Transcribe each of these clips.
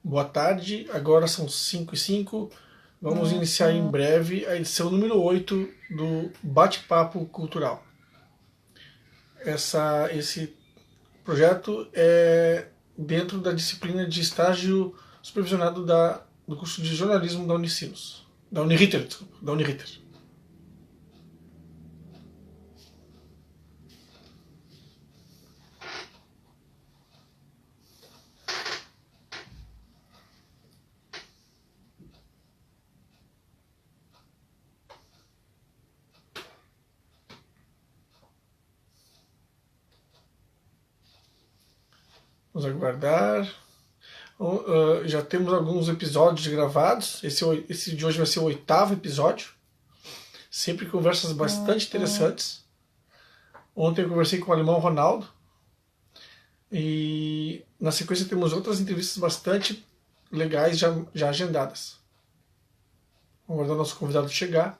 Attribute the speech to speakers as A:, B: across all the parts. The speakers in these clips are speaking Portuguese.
A: Boa tarde, agora são 5h05. Vamos iniciar em breve a edição número 8 do Bate-Papo Cultural. Esse projeto é dentro da disciplina de estágio supervisionado do curso de jornalismo da Unicinos. Da Uniriter, desculpa, da Uniriter. Vamos aguardar. Já temos alguns episódios gravados. Esse de hoje vai ser o 8º episódio. Sempre conversas bastante interessantes. Ontem eu conversei com o alemão Ronaldo. E na sequência temos outras entrevistas bastante legais já agendadas. Vamos aguardar o nosso convidado chegar.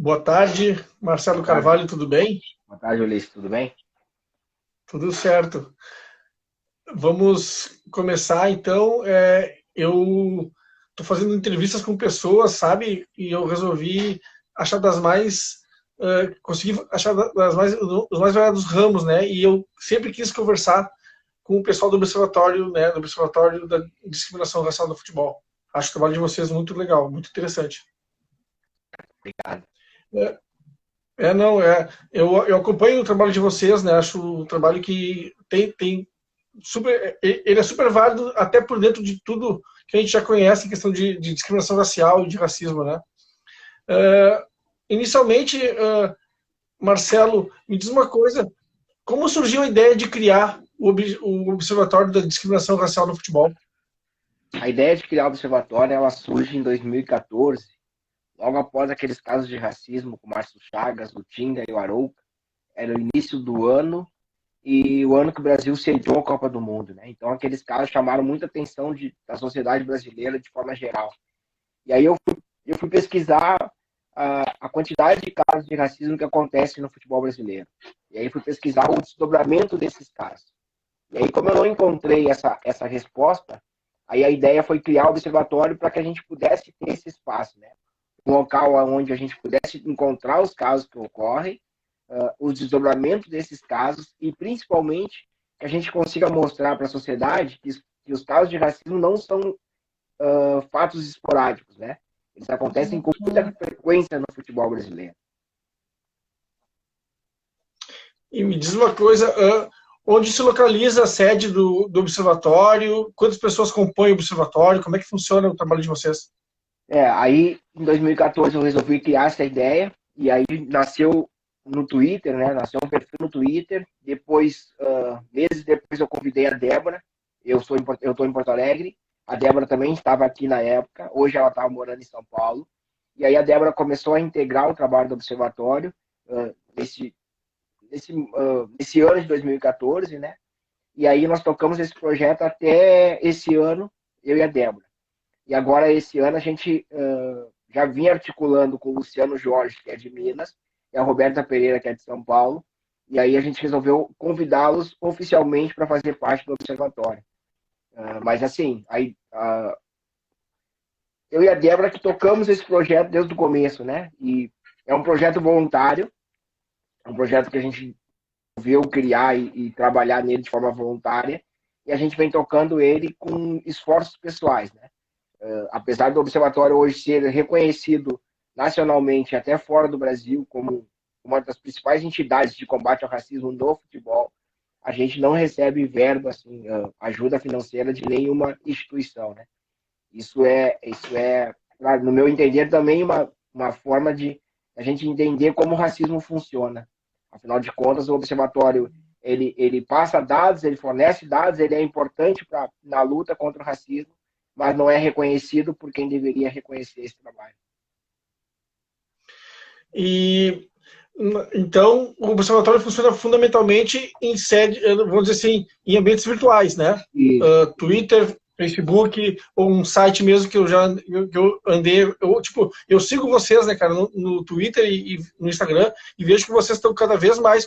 A: Boa tarde, Marcelo
B: Boa tarde.
A: Carvalho, tudo bem?
B: Boa tarde, Ulisses. Tudo bem?
A: Tudo certo. Vamos começar então. Eu estou fazendo entrevistas com pessoas, sabe? E eu resolvi achar das mais. Consegui achar os mais variados ramos, né? E eu sempre quis conversar com o pessoal do Observatório, né? Do Observatório da Discriminação Racial no Futebol. Acho o trabalho de vocês muito legal, muito interessante.
B: Obrigado.
A: É, não, eu acompanho o trabalho de vocês, né? Acho um trabalho que tem super, ele é super válido até por dentro de tudo que a gente já conhece em questão de discriminação racial e de racismo, né? Inicialmente, Marcelo, me diz uma coisa, como surgiu a ideia de criar o Observatório da Discriminação Racial no Futebol?
B: A ideia de criar o observatório ela surge em 2014, logo após aqueles casos de racismo com o Márcio Chagas, o Tinga e o Arouca. Era o início do ano e o ano que o Brasil sediou a Copa do Mundo, né? Então aqueles casos chamaram muita atenção da sociedade brasileira de forma geral. E aí eu fui pesquisar a quantidade de casos de racismo que acontece no futebol brasileiro. E aí fui pesquisar o desdobramento desses casos. E aí, como eu não encontrei essa resposta, aí a ideia foi criar o observatório para que a gente pudesse ter esse espaço, né? Um local onde a gente pudesse encontrar os casos que ocorrem, os desdobramentos desses casos e, principalmente, que a gente consiga mostrar para a sociedade que os casos de racismo não são fatos esporádicos, né? Eles acontecem com muita frequência no futebol brasileiro.
A: E me diz uma coisa, onde se localiza a sede do Observatório? Quantas pessoas compõem o Observatório? Como é que funciona o trabalho de vocês?
B: Aí, em 2014, eu resolvi criar essa ideia, e aí nasceu no Twitter, né? Nasceu um perfil no Twitter. Depois, meses depois, eu convidei a Débora. Eu estou em Porto Alegre. A Débora também estava aqui na época. Hoje ela estava morando em São Paulo. E aí a Débora começou a integrar o trabalho do Observatório nesse, nesse ano de 2014, né? E aí nós tocamos esse projeto até esse ano, eu e a Débora. E agora, esse ano, a gente já vinha articulando com o Luciano Jorge, que é de Minas, e a Roberta Pereira, que é de São Paulo. E aí a gente resolveu convidá-los oficialmente para fazer parte do observatório. Mas, assim, aí, eu e a Débora que tocamos esse projeto desde o começo, né? E é um projeto voluntário, é um projeto que a gente resolveu criar e trabalhar nele de forma voluntária, e a gente vem tocando ele com esforços pessoais, né? Apesar do observatório hoje ser reconhecido nacionalmente, até fora do Brasil, como uma das principais entidades de combate ao racismo no futebol, a gente não recebe verba, assim, ajuda financeira de nenhuma instituição, né? Isso é, no meu entender, também uma forma de a gente entender como o racismo funciona. Afinal de contas, o observatório Ele passa dados, ele fornece dados, ele é importante na luta contra o racismo, mas não é reconhecido por quem deveria reconhecer esse trabalho.
A: E então o observatório funciona fundamentalmente em sede, vamos dizer assim, em ambientes virtuais, né? Twitter, Facebook, ou um site mesmo que eu andei, eu sigo vocês, né, cara, no Twitter e no Instagram, e vejo que vocês estão cada vez mais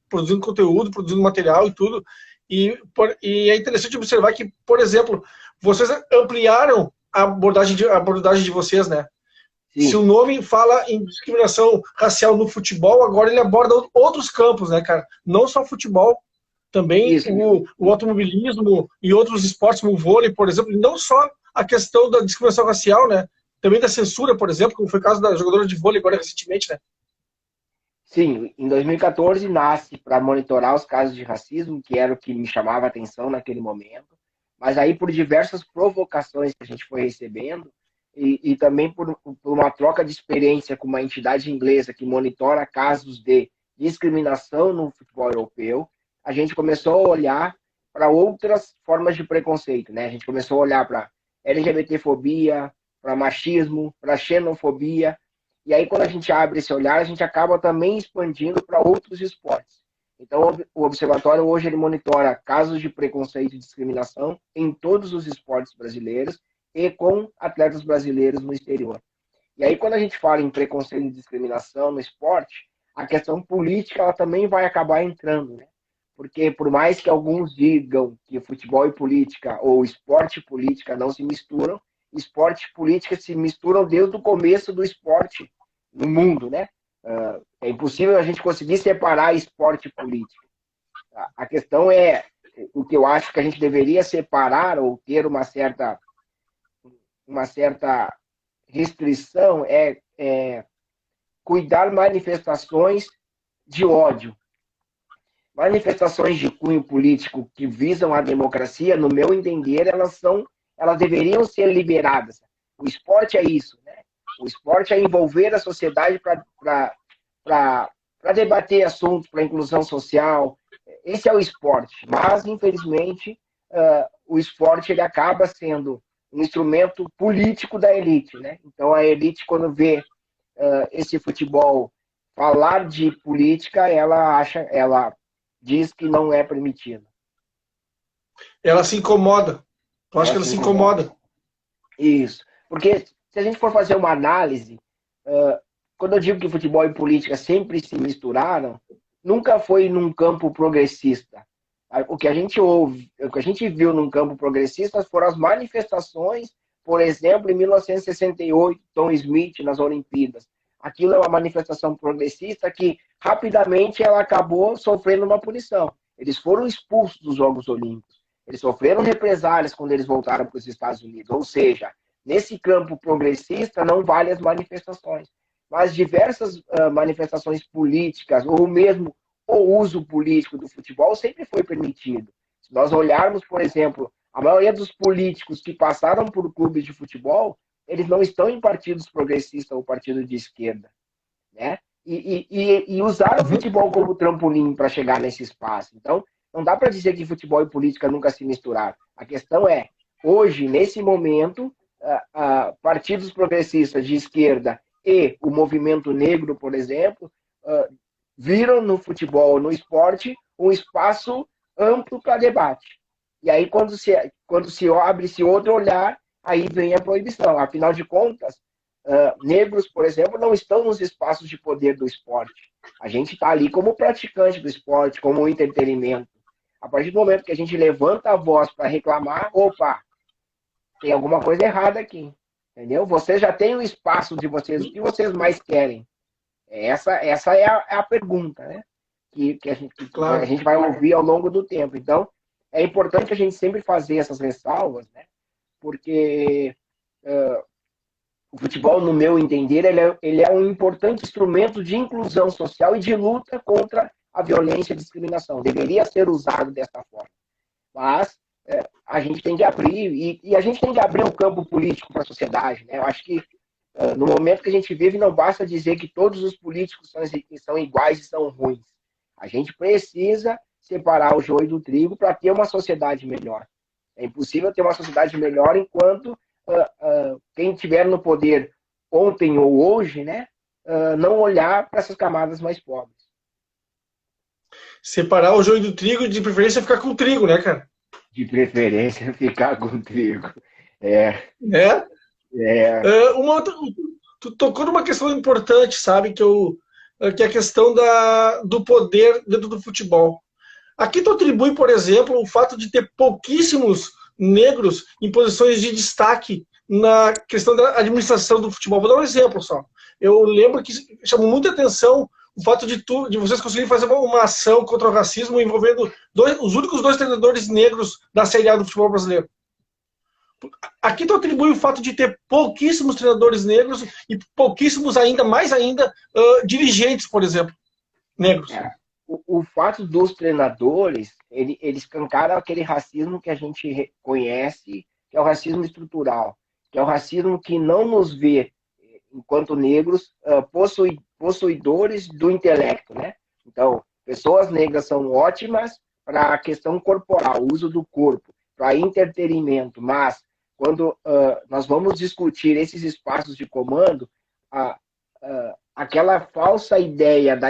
A: produzindo conteúdo, produzindo material e tudo, e é interessante observar que, por exemplo, vocês ampliaram a abordagem de vocês, né? Sim. Se o nome fala em discriminação racial no futebol, agora ele aborda outros campos, né, cara? Não só futebol, também o automobilismo e outros esportes, como o vôlei, por exemplo, e não só a questão da discriminação racial, né? Também da censura, por exemplo, como foi o caso da jogadora de vôlei agora recentemente, né?
B: Sim, em 2014 nasce para monitorar os casos de racismo, que era o que me chamava a atenção naquele momento, mas aí por diversas provocações que a gente foi recebendo, e também por uma troca de experiência com uma entidade inglesa que monitora casos de discriminação no futebol europeu, a gente começou a olhar para outras formas de preconceito, né? A gente começou a olhar para LGBTfobia, para machismo, para xenofobia, e aí quando a gente abre esse olhar, a gente acaba também expandindo para outros esportes. Então, o Observatório hoje ele monitora casos de preconceito e discriminação em todos os esportes brasileiros, e com atletas brasileiros no exterior. E aí, quando a gente fala em preconceito e discriminação no esporte, a questão política ela também vai acabar entrando, né? Porque por mais que alguns digam que futebol e política, ou esporte e política não se misturam, esporte e política se misturam desde o começo do esporte no mundo, né? É impossível a gente conseguir separar esporte e política. A questão é, o que eu acho que a gente deveria separar ou ter uma certa restrição é cuidar manifestações de ódio. Manifestações de cunho político que visam a democracia, no meu entender, elas deveriam ser liberadas. O esporte é isso, né? O esporte é envolver a sociedade para debater assuntos, para inclusão social. Esse é o esporte. Mas, infelizmente, o esporte ele acaba sendo um instrumento político da elite, né? Então a elite, quando vê esse futebol falar de política, ela diz que não é permitido.
A: Ela se incomoda. Eu acho que ela se incomoda.
B: Isso. Porque se a gente for fazer uma análise, quando eu digo que futebol e política sempre se misturaram, nunca foi num campo progressista. O que a gente viu num campo progressista foram as manifestações, por exemplo, em 1968, Tom Smith nas Olimpíadas. Aquilo é uma manifestação progressista que rapidamente ela acabou sofrendo uma punição. Eles foram expulsos dos Jogos Olímpicos. Eles sofreram represálias quando eles voltaram para os Estados Unidos. Ou seja, nesse campo progressista não vale as manifestações. Mas diversas manifestações políticas, ou mesmo o uso político do futebol sempre foi permitido. Se nós olharmos, por exemplo, a maioria dos políticos que passaram por clubes de futebol, eles não estão em partidos progressistas ou partido de esquerda, né? E usaram o futebol como trampolim para chegar nesse espaço. Então, não dá para dizer que futebol e política nunca se misturaram. A questão é, hoje, nesse momento, partidos progressistas de esquerda e o movimento negro, por exemplo, viram no futebol, no esporte, um espaço amplo para debate. E aí, quando se abre-se outro olhar, aí vem a proibição. Afinal de contas, negros, por exemplo, não estão nos espaços de poder do esporte. A gente está ali como praticante do esporte, como entretenimento. A partir do momento que a gente levanta a voz para reclamar, opa, tem alguma coisa errada aqui. Entendeu? Vocês já têm o espaço de vocês, o que vocês mais querem? Essa é a pergunta, né? Que a gente vai ouvir ao longo do tempo. Então, é importante a gente sempre fazer essas ressalvas, né? Porque o futebol, no meu entender, ele é um importante instrumento de inclusão social e de luta contra a violência e a discriminação. Deveria ser usado dessa forma. Mas a gente tem que abrir, e a gente tem que abrir o campo político para a sociedade, né? Eu acho que no momento que a gente vive, não basta dizer que todos os políticos são iguais e são ruins. A gente precisa separar o joio do trigo para ter uma sociedade melhor. É impossível ter uma sociedade melhor enquanto quem estiver no poder ontem ou hoje, né, não olhar para essas camadas mais pobres.
A: Separar o joio do trigo, de preferência ficar com o trigo, né, cara?
B: De preferência, ficar com o trigo. É.
A: É?
B: É.
A: Tu tocou numa questão importante, sabe? Que é a questão do poder dentro do futebol. Aqui tu atribui, por exemplo, o fato de ter pouquíssimos negros em posições de destaque na questão da administração do futebol. Vou dar um exemplo só. Eu lembro que chamou muita atenção o fato de vocês conseguirem fazer uma ação contra o racismo envolvendo os únicos 2 treinadores negros da Série A do futebol brasileiro. Aqui tu atribui o fato de ter pouquíssimos treinadores negros e pouquíssimos mais ainda, dirigentes, por exemplo, negros.
B: O fato dos treinadores, eles escancaram aquele racismo que a gente conhece, que é o racismo estrutural, que é o racismo que não nos vê, enquanto negros, possuidores do intelecto, né? Então, pessoas negras são ótimas para a questão corporal, o uso do corpo, para entretenimento, mas quando nós vamos discutir esses espaços de comando, aquela falsa ideia da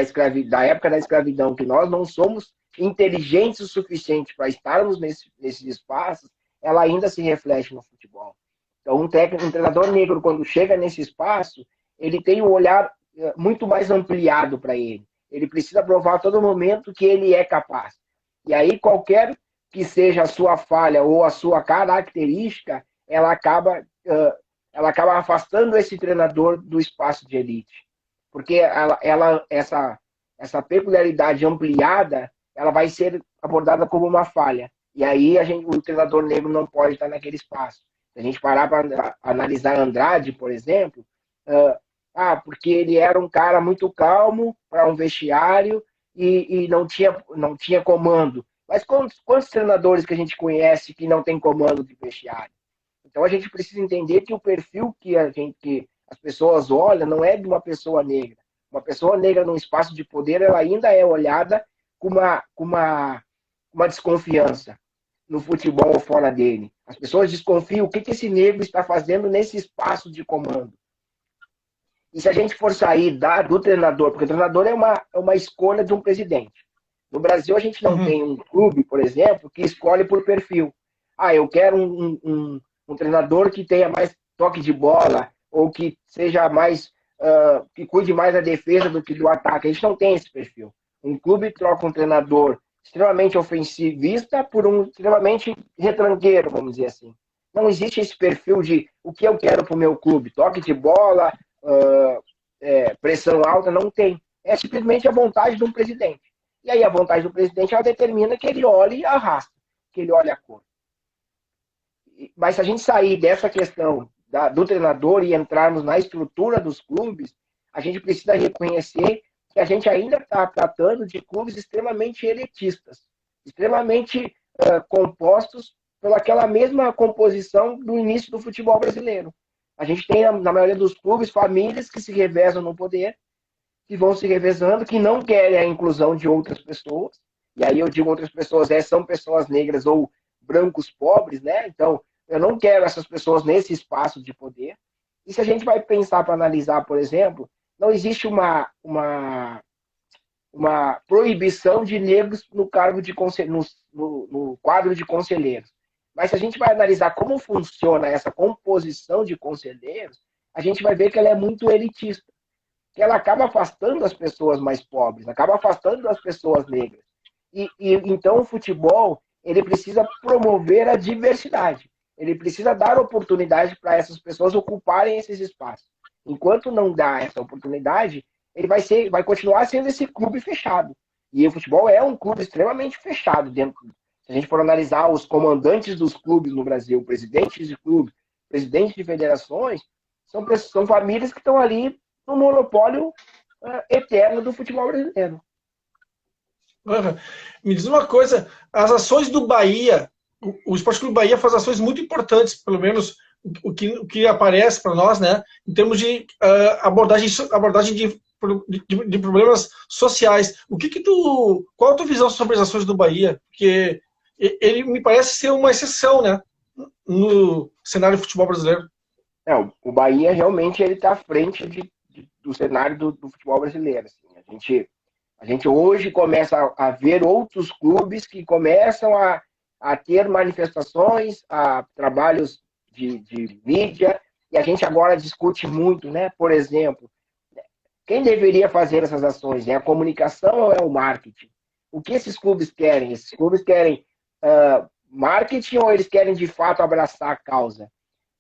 B: época da escravidão, que nós não somos inteligentes o suficiente para estarmos nesses espaços, ela ainda se reflete no futebol. Então, um treinador negro, quando chega nesse espaço, ele tem um olhar muito mais ampliado para ele. Ele precisa provar a todo momento que ele é capaz. E aí, qualquer que seja a sua falha ou a sua característica, ela acaba afastando esse treinador do espaço de elite. Porque essa peculiaridade ampliada, ela vai ser abordada como uma falha. E aí o treinador negro não pode estar naquele espaço. Se a gente parar para analisar Andrade, por exemplo, porque ele era um cara muito calmo para um vestiário e não tinha comando. Mas quantos treinadores que a gente conhece que não tem comando de vestiário? Então a gente precisa entender que o perfil que as pessoas olham não é de uma pessoa negra. Uma pessoa negra num espaço de poder, ela ainda é olhada com uma desconfiança no futebol ou fora dele. As pessoas desconfiam o que esse negro está fazendo nesse espaço de comando. E se a gente for sair do treinador, porque o treinador é uma escolha de um presidente. No Brasil, a gente não tem um clube, por exemplo, que escolhe por perfil. Eu quero um treinador que tenha mais toque de bola, ou que seja mais, que cuide mais da defesa do que do ataque. A gente não tem esse perfil. Um clube troca um treinador extremamente ofensivista por um extremamente retranqueiro, vamos dizer assim. Não existe esse perfil de o que eu quero para o meu clube. Toque de bola, pressão alta, não tem. É simplesmente a vontade de um presidente. E aí a vontade do presidente, ela determina que ele olhe e arrasta, que ele olhe a cor. Mas se a gente sair dessa questão do treinador e entrarmos na estrutura dos clubes, a gente precisa reconhecer que a gente ainda está tratando de clubes extremamente elitistas, extremamente compostos pelaquela mesma composição do início do futebol brasileiro. A gente tem, na maioria dos clubes, famílias que se revezam no poder, que vão se revezando, que não querem a inclusão de outras pessoas. E aí eu digo outras pessoas, são pessoas negras ou brancos pobres, né? Então, eu não quero essas pessoas nesse espaço de poder. E se a gente vai pensar para analisar, por exemplo, não existe uma proibição de negros no quadro de conselheiros. Mas se a gente vai analisar como funciona essa composição de conselheiros, a gente vai ver que ela é muito elitista. Que ela acaba afastando as pessoas mais pobres, acaba afastando as pessoas negras. E então o futebol, ele precisa promover a diversidade. Ele precisa dar oportunidade para essas pessoas ocuparem esses espaços. Enquanto não dá essa oportunidade, ele vai continuar sendo esse clube fechado. E o futebol é um clube extremamente fechado dentro. Se a gente for analisar os comandantes dos clubes no Brasil, presidentes de clubes, presidentes de federações, são famílias que estão ali no monopólio eterno do futebol brasileiro.
A: Me diz uma coisa, as ações do Bahia, o Esporte Clube Bahia faz ações muito importantes, pelo menos o que aparece para nós, né, em termos de abordagem de de problemas sociais. Qual a tua visão sobre as ações do Bahia? Porque ele me parece ser uma exceção, né, no cenário de futebol brasileiro.
B: O Bahia realmente ele está à frente do cenário do futebol brasileiro. Assim. A gente hoje começa a ver outros clubes que começam a ter manifestações, a trabalhos de mídia, e a gente agora discute muito, né? Por exemplo, quem deveria fazer essas ações? É a comunicação ou é o marketing? O que esses clubes querem? Esses clubes querem marketing ou eles querem de fato abraçar a causa?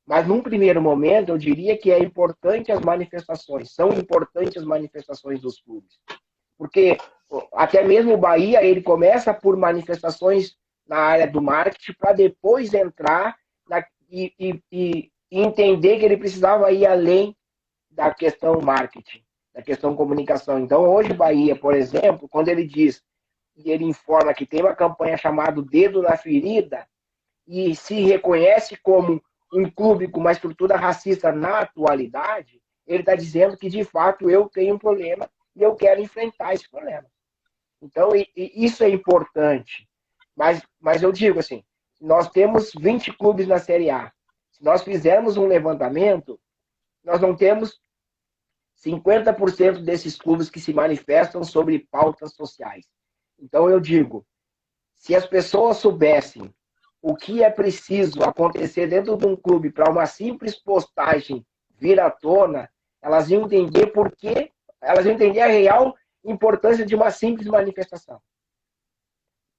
B: Mas num primeiro momento eu diria que é importante as manifestações, são importantes as manifestações dos clubes. Porque até mesmo o Bahia, ele começa por manifestações na área do marketing para depois entrar e entender que ele precisava ir além da questão marketing, da questão comunicação. Então, hoje o Bahia, por exemplo, quando ele diz e ele informa que tem uma campanha chamada Dedo na Ferida e se reconhece como um clube com uma estrutura racista na atualidade, ele está dizendo que, de fato, eu tenho um problema e eu quero enfrentar esse problema. Então, isso é importante. Mas eu digo assim, nós temos 20 clubes na Série A. Se nós fizermos um levantamento, nós não temos 50% desses clubes que se manifestam sobre pautas sociais. Então, eu digo, se as pessoas soubessem o que é preciso acontecer dentro de um clube para uma simples postagem vir à tona, elas iam entender por quê, elas iam entender a real importância de uma simples manifestação.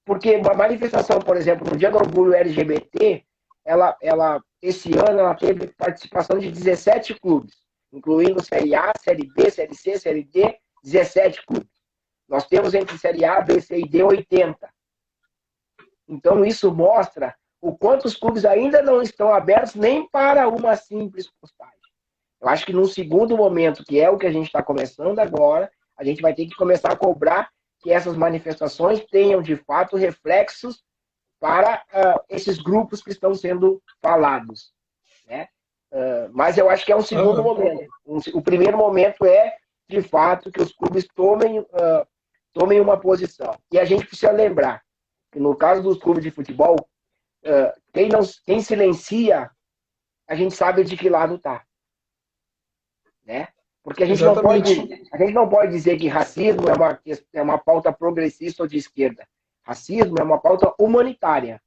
B: Porque uma manifestação, por exemplo, no Dia do Orgulho LGBT, esse ano ela teve participação de 17 clubes, incluindo Série A, Série B, Série C, Série D, 17 clubes. Nós temos entre Série A, B, C e D 80. Então, isso mostra o quanto os clubes ainda não estão abertos nem para uma simples postagem. Eu acho que num segundo momento, que é o que a gente está começando agora, a gente vai ter que começar a cobrar que essas manifestações tenham, de fato, reflexos para esses grupos que estão sendo falados. Né? Mas eu acho que é um segundo momento. O primeiro momento é, de fato, que os clubes tomem uma posição. E a gente precisa lembrar que, no caso dos clubes de futebol, quem silencia, a gente sabe de que lado está. Né? Porque a gente não pode dizer que racismo é uma pauta progressista ou de esquerda. Racismo é uma pauta humanitária.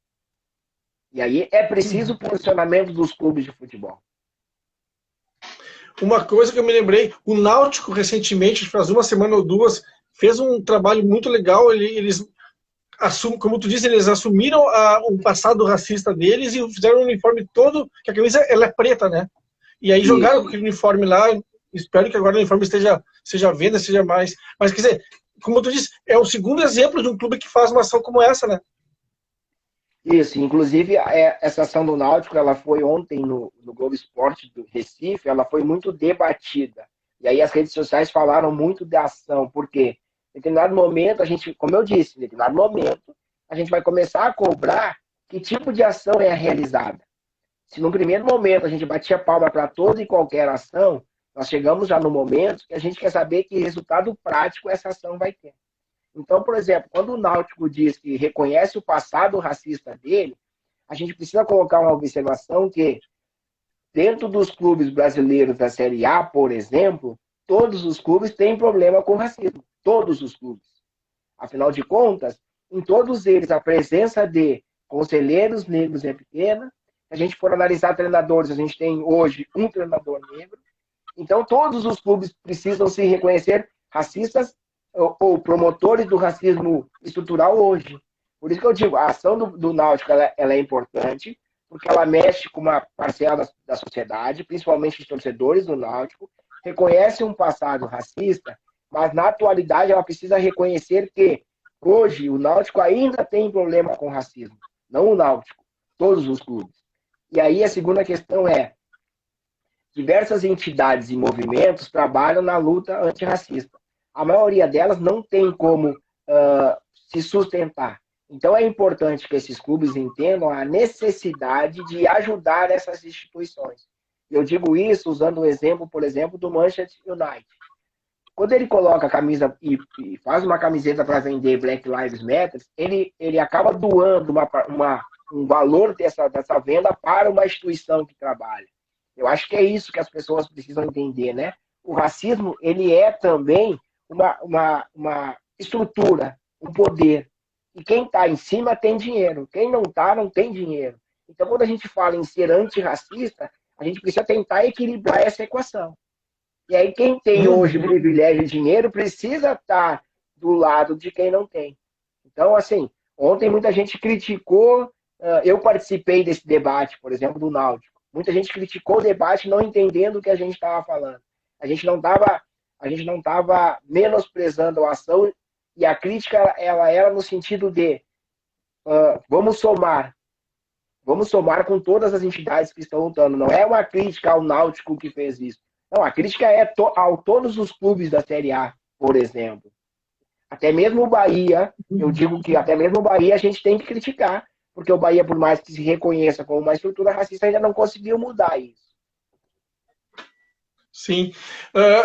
B: E aí é preciso o posicionamento dos clubes de futebol.
A: Uma coisa que eu me lembrei, o Náutico recentemente, faz uma semana ou duas, fez um trabalho muito legal. Eles como tu disse, eles assumiram o passado racista deles e fizeram um uniforme todo, que a camisa ela é preta, né? E aí jogaram com aquele uniforme lá. Espero que agora o uniforme seja à venda, seja mais. Mas, quer dizer, como tu disse, é o segundo exemplo de um clube que faz uma ação como essa, né?
B: Isso, inclusive essa ação do Náutico, ela foi ontem no Globo Esporte do Recife, ela foi muito debatida. E aí as redes sociais falaram muito da ação, porque em determinado momento, como eu disse, em determinado momento, a gente vai começar a cobrar que tipo de ação é realizada. Se no primeiro momento a gente batia palma para toda e qualquer ação, nós chegamos já no momento que a gente quer saber que resultado prático essa ação vai ter. Então, por exemplo, quando o Náutico diz que reconhece o passado racista dele, a gente precisa colocar uma observação que, dentro dos clubes brasileiros da Série A, por exemplo, todos os clubes têm problema com racismo. Todos os clubes. Afinal de contas, em todos eles, a presença de conselheiros negros é pequena. Se a gente for analisar treinadores, a gente tem hoje um treinador negro. Então, todos os clubes precisam se reconhecer racistas ou promotores do racismo estrutural hoje. Por isso que eu digo, a ação do Náutico ela é importante, porque ela mexe com uma parcela da sociedade, principalmente os torcedores do Náutico, reconhece um passado racista, mas na atualidade ela precisa reconhecer que hoje o Náutico ainda tem problema com racismo. Não o Náutico, todos os clubes. E aí a segunda questão é, diversas entidades e movimentos trabalham na luta antirracista. A maioria delas não tem como se sustentar. Então é importante que esses clubes entendam a necessidade de ajudar essas instituições. Eu digo isso usando o exemplo, por exemplo, do Manchester United. quando ele coloca a camisa e faz uma camiseta para vender Black Lives Matter, ele acaba doando um valor dessa venda para uma instituição que trabalha. Eu acho que é isso que as pessoas precisam entender, né? O racismo, ele é também uma estrutura, um poder. E quem está em cima tem dinheiro. Quem não está, não tem dinheiro. Então, quando a gente fala em ser antirracista, a gente precisa tentar equilibrar essa equação. E aí, quem tem hoje privilégio e dinheiro precisa estar do lado de quem não tem. Então, assim, ontem muita gente criticou, eu participei desse debate, por exemplo, do Náutico. Muita gente criticou o debate não entendendo o que a gente estava falando. A gente não estava menosprezando a ação, e a crítica ela era no sentido de vamos somar com todas as entidades que estão lutando. Não é uma crítica ao Náutico que fez isso. Não, a crítica é a todos os clubes da Série A, por exemplo. Até mesmo o Bahia, eu digo que até mesmo o Bahia a gente tem que criticar, porque o Bahia, por mais que se reconheça como uma estrutura racista, ainda não conseguiu mudar isso.
A: Sim.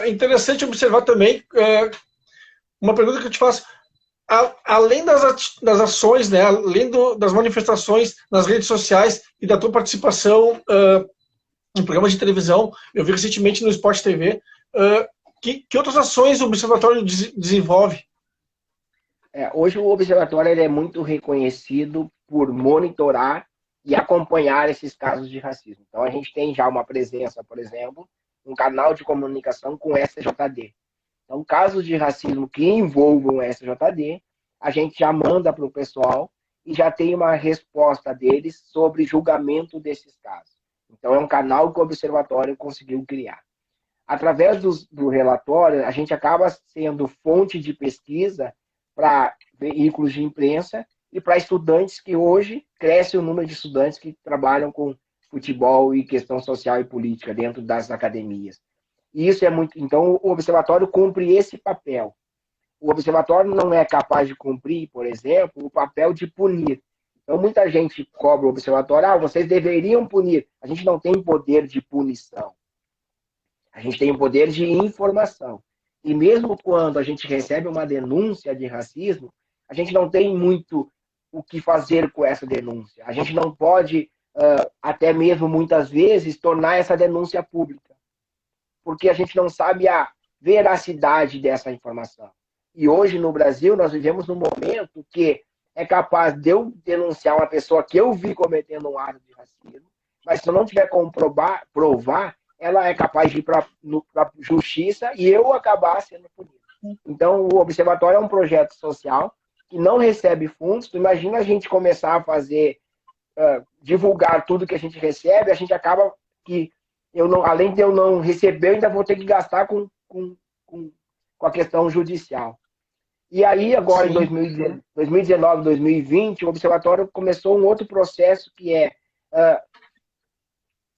A: Interessante observar também, uma pergunta que eu te faço, além das ações, né, além das manifestações nas redes sociais e da tua participação em programas de televisão, eu vi recentemente no Sport TV, que outras ações o Observatório desenvolve?
B: Hoje o Observatório ele é muito reconhecido por monitorar e acompanhar esses casos de racismo. Então a gente tem já uma presença, por exemplo, um canal de comunicação com o SJD. Então, casos de racismo que envolvam o SJD, a gente já manda para o pessoal e já tem uma resposta deles sobre julgamento desses casos. Então, é um canal que o Observatório conseguiu criar. Através do relatório, a gente acaba sendo fonte de pesquisa para veículos de imprensa e para estudantes, que hoje cresce o número de estudantes que trabalham com futebol e questão social e política dentro das academias. E isso é muito. Então, o Observatório cumpre esse papel. O Observatório não é capaz de cumprir, por exemplo, o papel de punir. Então, muita gente cobra o Observatório, vocês deveriam punir. A gente não tem poder de punição. A gente tem o poder de informação. E mesmo quando a gente recebe uma denúncia de racismo, a gente não tem muito o que fazer com essa denúncia. A gente não pode, até mesmo muitas vezes, tornar essa denúncia pública, porque a gente não sabe a veracidade dessa informação. E hoje, no Brasil, nós vivemos num momento que é capaz de eu denunciar uma pessoa que eu vi cometendo um ato de racismo, mas se eu não tiver como provar, ela é capaz de ir para a justiça e eu acabar sendo punido. Então, o Observatório é um projeto social que não recebe fundos. Imagina a gente começar a fazer, divulgar tudo que a gente recebe, a gente acaba que, além de eu não receber, eu ainda vou ter que gastar com a questão judicial. E aí, agora, sim, em 2019, 2020, o Observatório começou um outro processo, que é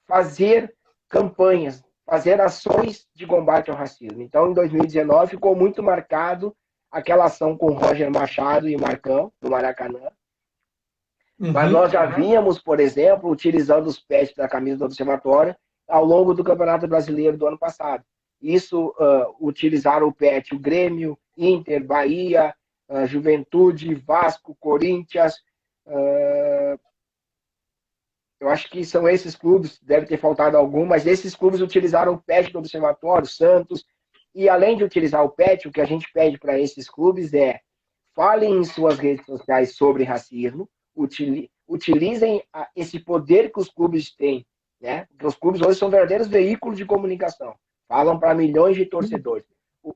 B: fazer campanhas, fazer ações de combate ao racismo. Então, em 2019, ficou muito marcado aquela ação com Roger Machado e Marcão, no Maracanã. Mas nós já vínhamos, por exemplo, utilizando os patches da camisa do Observatório ao longo do Campeonato Brasileiro do ano passado. Isso, utilizaram o patch o Grêmio, Inter, Bahia, Juventude, Vasco, Corinthians. Eu acho que são esses clubes, deve ter faltado algum, mas esses clubes utilizaram o patch do Observatório, Santos. E além de utilizar o patch, o que a gente pede para esses clubes é: falem em suas redes sociais sobre racismo, utilizem esse poder que os clubes têm, né? Porque os clubes hoje são verdadeiros veículos de comunicação, falam para milhões de torcedores.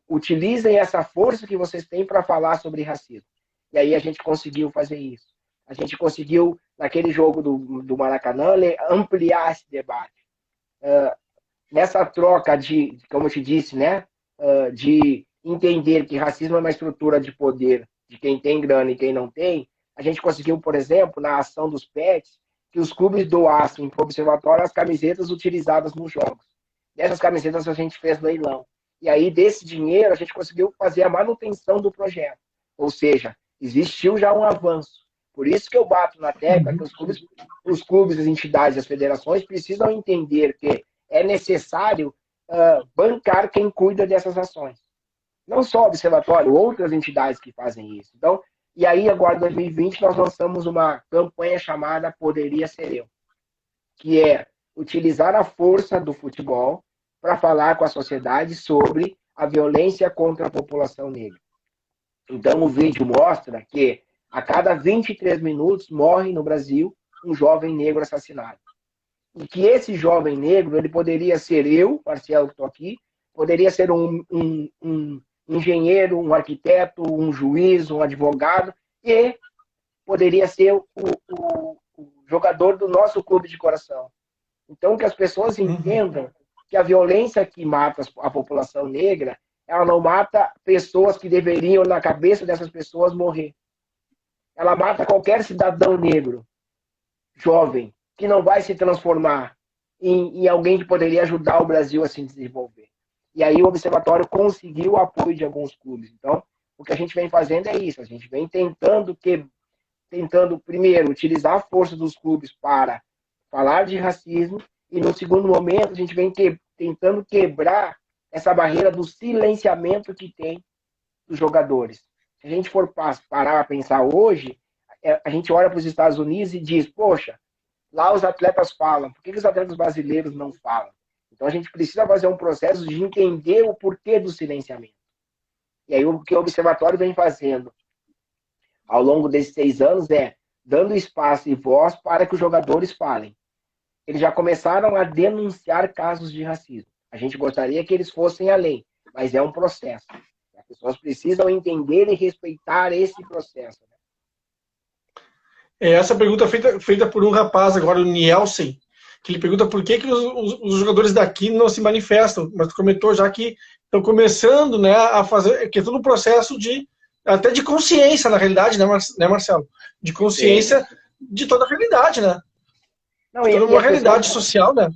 B: Utilizem essa força que vocês têm para falar sobre racismo. E aí a gente conseguiu fazer isso. A gente conseguiu, naquele jogo do Maracanã, ampliar esse debate. Nessa troca de, como eu te disse, né, de entender que racismo é uma estrutura de poder de quem tem grana e quem não tem, a gente conseguiu, por exemplo, na ação dos pets, que os clubes doassem para o Observatório as camisetas utilizadas nos jogos. Dessas camisetas a gente fez leilão. E aí, desse dinheiro, a gente conseguiu fazer a manutenção do projeto. Ou seja, existiu já um avanço. Por isso que eu bato na tecla que os clubes, as entidades, as federações precisam entender que é necessário bancar quem cuida dessas ações. Não só o Observatório, outras entidades que fazem isso. Então, e aí, agora, em 2020, nós lançamos uma campanha chamada Poderia Ser Eu, que é utilizar a força do futebol para falar com a sociedade sobre a violência contra a população negra. Então, o vídeo mostra que a cada 23 minutos morre no Brasil um jovem negro assassinado. E que esse jovem negro, ele poderia ser eu, Marcelo, que estou aqui, poderia ser um engenheiro, um arquiteto, um juiz, um advogado, e poderia ser o jogador do nosso clube de coração. Então, que as pessoas entendam que a violência que mata a população negra, ela não mata pessoas que deveriam, na cabeça dessas pessoas, morrer. Ela mata qualquer cidadão negro, jovem, que não vai se transformar em alguém que poderia ajudar o Brasil a se desenvolver. E aí o Observatório conseguiu o apoio de alguns clubes. Então, o que a gente vem fazendo é isso. A gente vem tentando, primeiro, utilizar a força dos clubes para falar de racismo, e no segundo momento a gente vem tentando quebrar essa barreira do silenciamento que tem dos jogadores. Se a gente for parar a pensar hoje, a gente olha para os Estados Unidos e diz, poxa, lá os atletas falam, por que os atletas brasileiros não falam? Então a gente precisa fazer um processo de entender o porquê do silenciamento. E aí o que o Observatório vem fazendo ao longo desses 6 anos é dando espaço e voz para que os jogadores falem. Eles já começaram a denunciar casos de racismo. A gente gostaria que eles fossem além, mas é um processo. As pessoas precisam entender e respeitar esse processo.
A: Essa pergunta é feita por um rapaz agora, o Nielsen, que ele pergunta por que os jogadores daqui não se manifestam, mas tu comentou já que estão começando, né, a fazer, que é todo um processo até de consciência, na realidade, né, Marcelo? De consciência de toda a realidade, né?
B: Não,
A: toda uma realidade social, né?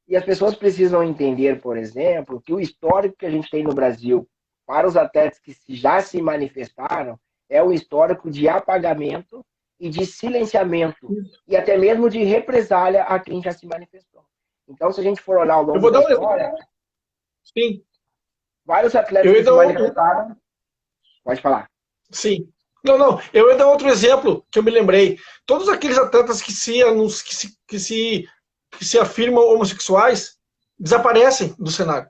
B: E as pessoas precisam entender, por exemplo, que o histórico que a gente tem no Brasil para os atletas que já se manifestaram é o histórico de apagamento e de silenciamento, e até mesmo de represália a quem já se manifestou. Então, se a gente for olhar ao longo da história,
A: sim,
B: vários atletas que se manifestaram... Pode falar.
A: Sim. Não, eu ia dar outro exemplo que eu me lembrei. Todos aqueles atletas que se afirmam homossexuais desaparecem do cenário.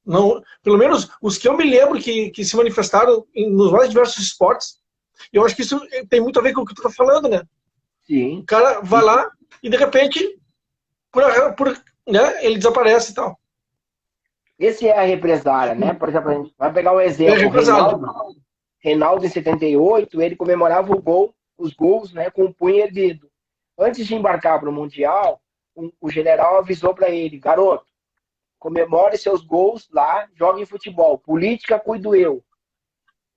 A: Não, pelo menos os que eu me lembro que se manifestaram nos mais diversos esportes. Eu acho que isso tem muito a ver com o que tu está falando, né?
B: Sim.
A: O cara vai lá e, de repente, né, ele desaparece e tal.
B: Esse é a represália, né? Por exemplo, a gente vai pegar um exemplo. Reinaldo, em 78, ele comemorava os gols, né, com o punho erguido. Antes de embarcar para o Mundial, o general avisou para ele, garoto, comemore seus gols lá, jogue futebol. Política, cuido eu.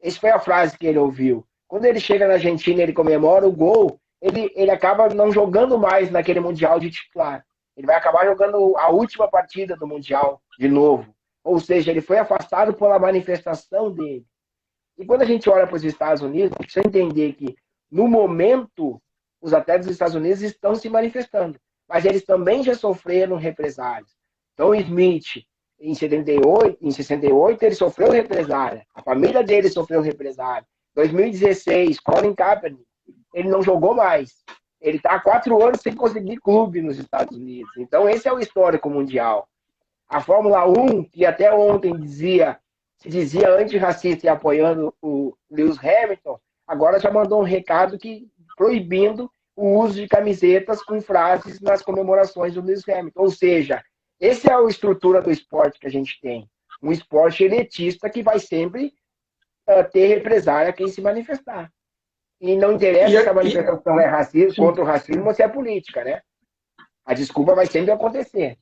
B: Essa foi a frase que ele ouviu. Quando ele chega na Argentina, ele comemora o gol, ele acaba não jogando mais naquele Mundial de titular. Ele vai acabar jogando a última partida do Mundial de novo. Ou seja, ele foi afastado pela manifestação dele. E quando a gente olha para os Estados Unidos, a gente precisa entender que, no momento, os atletas dos Estados Unidos estão se manifestando. Mas eles também já sofreram represálias. Então, Smith, em 68, ele sofreu represália. A família dele sofreu represália. 2016, Colin Kaepernick, ele não jogou mais. Ele está há 4 anos sem conseguir clube nos Estados Unidos. Então, esse é o histórico mundial. A Fórmula 1, que até ontem se dizia antirracista e apoiando o Lewis Hamilton, agora já mandou um recado proibindo o uso de camisetas com frases nas comemorações do Lewis Hamilton. Ou seja, essa é a estrutura do esporte que a gente tem. Um esporte elitista que vai sempre ter represália a quem se manifestar. E não interessa se a manifestação é racista, contra o racismo ou se é política, né? A desculpa vai sempre acontecer.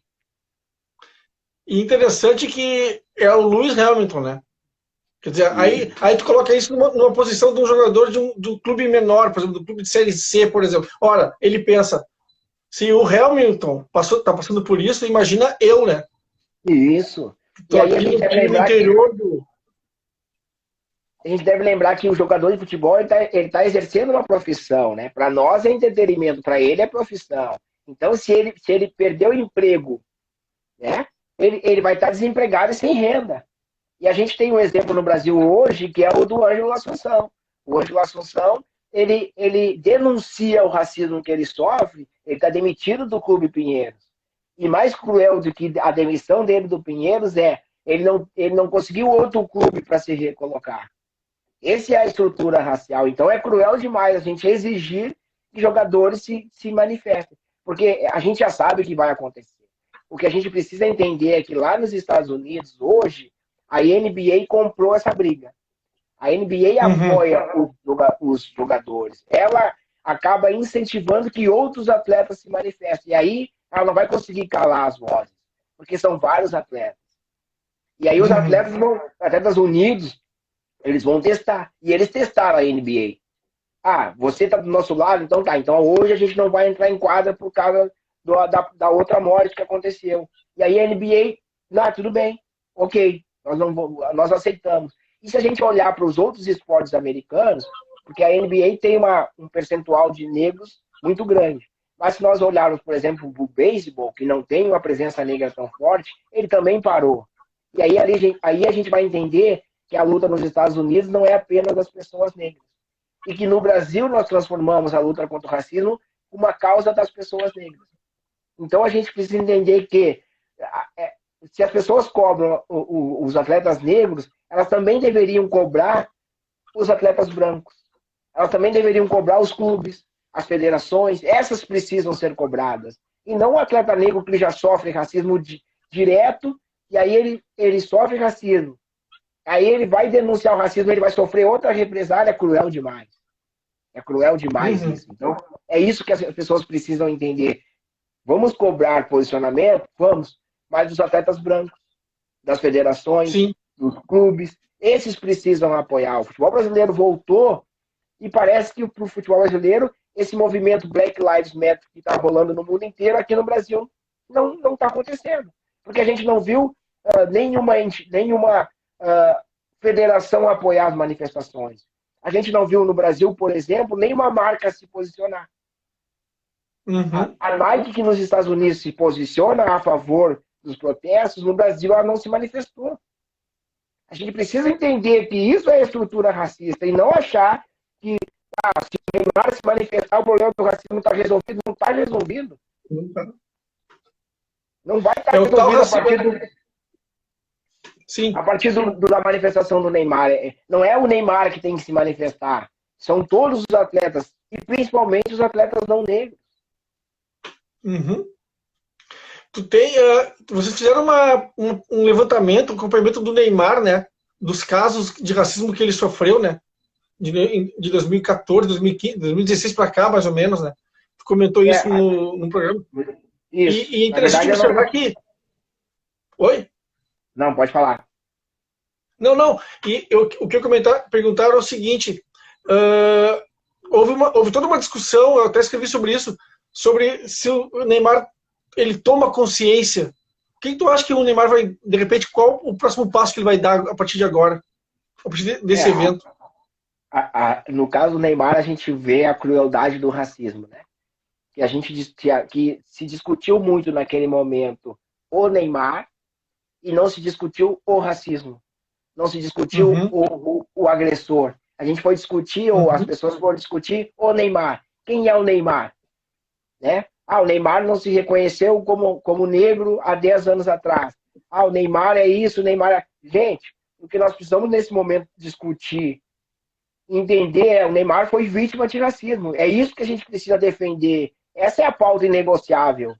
A: E interessante que é o Lewis Hamilton, né? Quer dizer, aí tu coloca isso numa posição de um jogador de um clube menor, por exemplo, do clube de Série C, por exemplo. Ora, ele pensa, se o Hamilton tá passando por isso, imagina eu, né?
B: Isso.
A: Tô aqui no interior do...
B: A gente deve lembrar que o jogador de futebol ele tá exercendo uma profissão, né? Para nós é entretenimento, para ele é profissão. Então, se ele perder o emprego, né? Ele vai estar desempregado e sem renda. E a gente tem um exemplo no Brasil hoje, que é o do Ângelo Assunção. O Ângelo Assunção, ele denuncia o racismo que ele sofre, ele está demitido do Clube Pinheiros. E mais cruel do que a demissão dele do Pinheiros ele não conseguiu outro clube para se recolocar. Essa é a estrutura racial. Então é cruel demais a gente exigir que jogadores se manifestem. Porque a gente já sabe o que vai acontecer. O que a gente precisa entender é que lá nos Estados Unidos, hoje, a NBA comprou essa briga. A NBA apoia os jogadores. Ela acaba incentivando que outros atletas se manifestem. E aí ela não vai conseguir calar as vozes, porque são vários atletas. E aí os atletas unidos, eles vão testar. E eles testaram a NBA. Ah, você tá do nosso lado, então tá. Então hoje a gente não vai entrar em quadra por causa da outra morte que aconteceu. E aí a NBA, não, tudo bem, ok, nós aceitamos. E se a gente olhar para os outros esportes americanos, porque a NBA tem um percentual de negros muito grande. Mas se nós olharmos, por exemplo, o beisebol, que não tem uma presença negra tão forte, ele também parou. E aí a gente vai entender que a luta nos Estados Unidos não é apenas das pessoas negras. E que no Brasil nós transformamos a luta contra o racismo uma causa das pessoas negras. Então a gente precisa entender que se as pessoas cobram os atletas negros, elas também deveriam cobrar os atletas brancos. Elas também deveriam cobrar os clubes, as federações. Essas precisam ser cobradas. E não o atleta negro que já sofre racismo direto, e aí ele sofre racismo. Aí ele vai denunciar o racismo, ele vai sofrer outra represália. É cruel demais. É cruel demais isso. Então, é isso que as pessoas precisam entender. Vamos cobrar posicionamento? Vamos. Mas dos atletas brancos, das federações,
A: Sim.
B: dos clubes, esses precisam apoiar. O futebol brasileiro voltou e parece que para o futebol brasileiro, esse movimento Black Lives Matter que está rolando no mundo inteiro, aqui no Brasil, não está acontecendo. Porque a gente não viu nenhuma federação apoiar as manifestações. A gente não viu no Brasil, por exemplo, nenhuma marca se posicionar. A Nike, que nos Estados Unidos se posiciona a favor dos protestos, no Brasil ela não se manifestou. A gente precisa entender que isso é estrutura racista e não achar que se o Neymar se manifestar, o problema do racismo está resolvido. Não está resolvido. Não vai estar resolvido a partir da manifestação do Neymar. Não é o Neymar que tem que se manifestar. São todos os atletas, e principalmente os atletas não negros.
A: Vocês fizeram um levantamento, um acompanhamento do Neymar, né? Dos casos de racismo que ele sofreu, né? De 2014, 2015, 2016 para cá, mais ou menos, né? Tu comentou isso no programa.
B: Isso.
A: E é interessante observar que... Oi?
B: Não, pode falar.
A: Não. E o que eu perguntar é o seguinte: houve toda uma discussão, eu até escrevi sobre isso, sobre se o Neymar ele toma consciência. O que tu acha que o Neymar vai, de repente, qual o próximo passo que ele vai dar a partir de agora? A partir desse evento?
B: No caso do Neymar, a gente vê a crueldade do racismo, né? Que se discutiu muito naquele momento o Neymar e não se discutiu o racismo. Não se discutiu o agressor. A gente foi discutir, ou as pessoas foram discutir o Neymar. Quem é o Neymar? Né? O Neymar não se reconheceu como negro há 10 anos atrás. O Neymar é isso, o Neymar é... Gente, o que nós precisamos nesse momento discutir, entender, o Neymar foi vítima de racismo. É isso que a gente precisa defender. Essa é a pauta inegociável.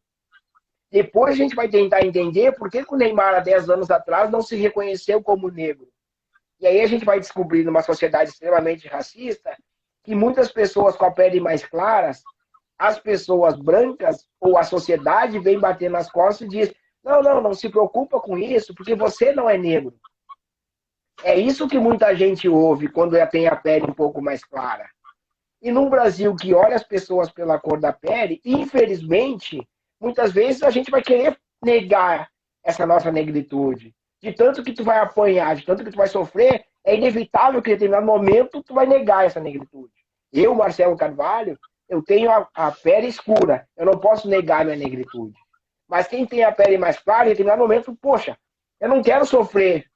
B: Depois a gente vai tentar entender por que o Neymar, há 10 anos atrás, não se reconheceu como negro. E aí a gente vai descobrir, numa sociedade extremamente racista, que muitas pessoas com a pele mais claras, as pessoas brancas, ou a sociedade, vem bater nas costas e diz: não se preocupa com isso, porque você não é negro. É isso que muita gente ouve quando tem a pele um pouco mais clara. E num Brasil que olha as pessoas pela cor da pele, infelizmente, muitas vezes a gente vai querer negar essa nossa negritude. De tanto que tu vai apanhar, de tanto que tu vai sofrer, é inevitável que em determinado momento tu vai negar essa negritude. Eu, Marcelo Carvalho, eu tenho a pele escura, eu não posso negar minha negritude. Mas quem tem a pele mais clara, em determinado momento, poxa, eu não quero sofrer.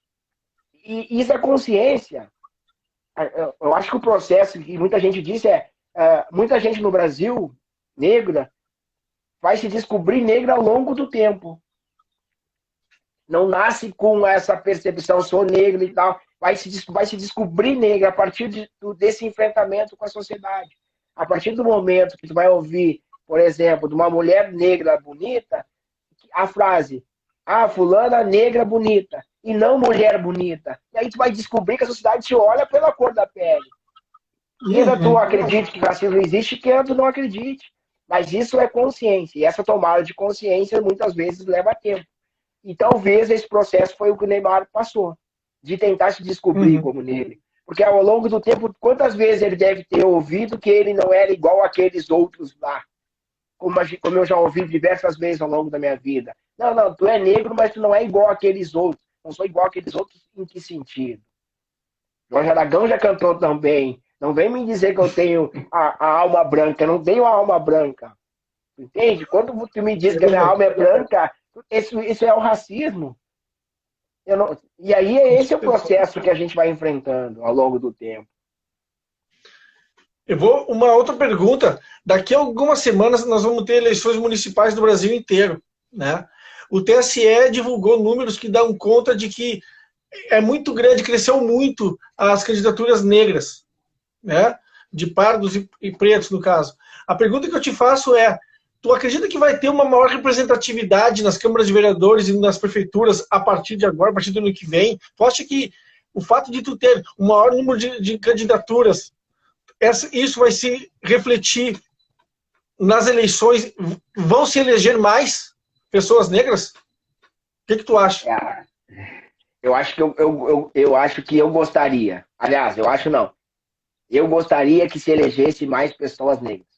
B: E isso é consciência. Eu acho que o processo, que muita gente disse, muita gente no Brasil, negra, vai se descobrir negra ao longo do tempo. Não nasce com essa percepção, sou negra e tal. Vai se descobrir negra a partir desse enfrentamento com a sociedade. A partir do momento que tu vai ouvir, por exemplo, de uma mulher negra bonita, a frase, fulana negra bonita, e não mulher bonita. E aí tu vai descobrir que a sociedade te olha pela cor da pele. Queira tu acredite que racismo existe, queira tu não acredite. Mas isso é consciência. E essa tomada de consciência muitas vezes leva tempo. E talvez esse processo foi o que o Neymar passou, de tentar se descobrir como negro. Porque ao longo do tempo, quantas vezes ele deve ter ouvido que ele não era igual àqueles outros lá? Como eu já ouvi diversas vezes ao longo da minha vida. Não, tu é negro, mas tu não é igual àqueles outros. Não sou igual àqueles outros em que sentido? Jorge Aragão já cantou também. Não vem me dizer que eu tenho a alma branca. Eu não tenho a alma branca. Entende? Quando tu me diz que a minha alma é branca, isso é o racismo. E aí esse é o processo que a gente vai enfrentando ao longo do tempo.
A: Uma outra pergunta. Daqui a algumas semanas nós vamos ter eleições municipais no Brasil inteiro, né? O TSE divulgou números que dão conta de que é muito grande, cresceu muito as candidaturas negras, né? De pardos e pretos, no caso. A pergunta que eu te faço é, tu acredita que vai ter uma maior representatividade nas câmaras de vereadores e nas prefeituras a partir de agora, a partir do ano que vem? Tu acha que o fato de tu ter um maior número de candidaturas, isso vai se refletir nas eleições? Vão se eleger mais pessoas negras? O que tu acha?
B: Eu acho que eu acho que eu gostaria. Aliás, eu acho não. Eu gostaria que se elegesse mais pessoas negras,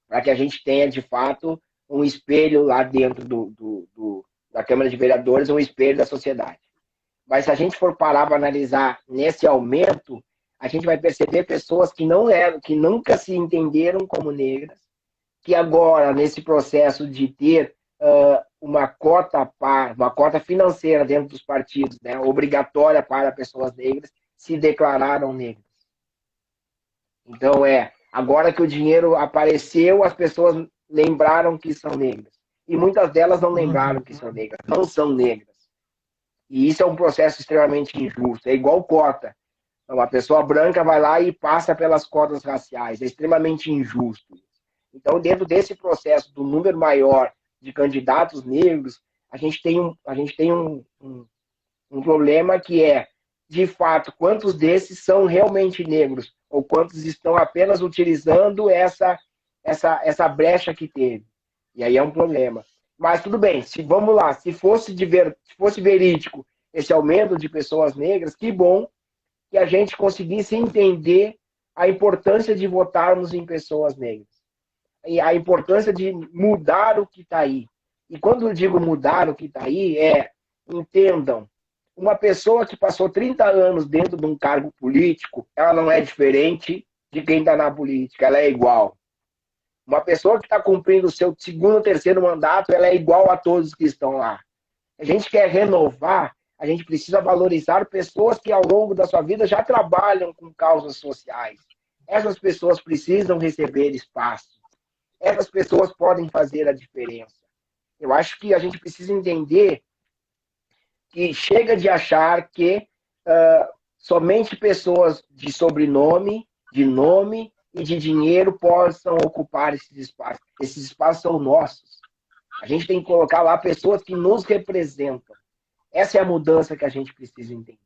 B: para que a gente tenha, de fato, um espelho lá dentro da Câmara de Vereadores, um espelho da sociedade. Mas se a gente for parar para analisar nesse aumento, a gente vai perceber pessoas que não eram, que nunca se entenderam como negras, que agora, nesse processo de ter uma cota financeira dentro dos partidos, né, obrigatória para pessoas negras, se declararam negras. Então, agora que o dinheiro apareceu, as pessoas lembraram que são negras. E muitas delas não lembraram que são negras, não são negras. E isso é um processo extremamente injusto. É igual cota. Uma pessoa branca vai lá e passa pelas cotas raciais. É extremamente injusto. Então, dentro desse processo do número maior de candidatos negros, a gente tem um problema que é, de fato, quantos desses são realmente negros ou quantos estão apenas utilizando essa brecha que teve. E aí é um problema. Mas tudo bem, vamos lá, se fosse verídico esse aumento de pessoas negras, que bom que a gente conseguisse entender a importância de votarmos em pessoas negras. E a importância de mudar o que está aí. E quando eu digo mudar o que está aí, entendam, uma pessoa que passou 30 anos dentro de um cargo político, ela não é diferente de quem está na política, ela é igual. Uma pessoa que está cumprindo o seu segundo ou terceiro mandato, ela é igual a todos que estão lá. A gente quer renovar, a gente precisa valorizar pessoas que ao longo da sua vida já trabalham com causas sociais. Essas pessoas precisam receber espaço. Essas pessoas podem fazer a diferença. Eu acho que a gente precisa entender que chega de achar que somente pessoas de sobrenome, de nome e de dinheiro possam ocupar esses espaços. Esses espaços são nossos. A gente tem que colocar lá pessoas que nos representam. Essa é a mudança que a gente precisa entender.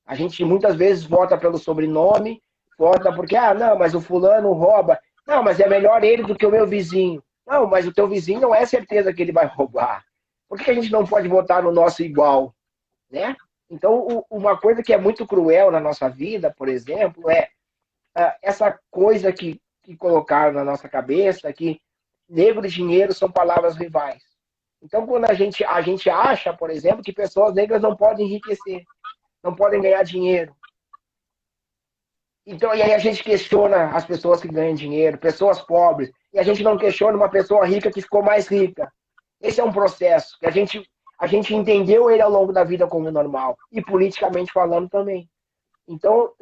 B: A gente muitas vezes vota pelo sobrenome, vota porque, não, mas o fulano rouba. Não, mas é melhor ele do que o meu vizinho. Não, mas o teu vizinho não é certeza que ele vai roubar. Por que a gente não pode votar no nosso igual? Né? Então, uma coisa que é muito cruel na nossa vida, por exemplo, é essa coisa que colocaram na nossa cabeça, que negro e dinheiro são palavras rivais. Então, quando a gente acha, por exemplo, que pessoas negras não podem enriquecer, não podem ganhar dinheiro. Então, e aí a gente questiona as pessoas que ganham dinheiro, pessoas pobres, e a gente não questiona uma pessoa rica que ficou mais rica. Esse é um processo que a a gente entendeu ele ao longo da vida como normal, e politicamente falando também. Então,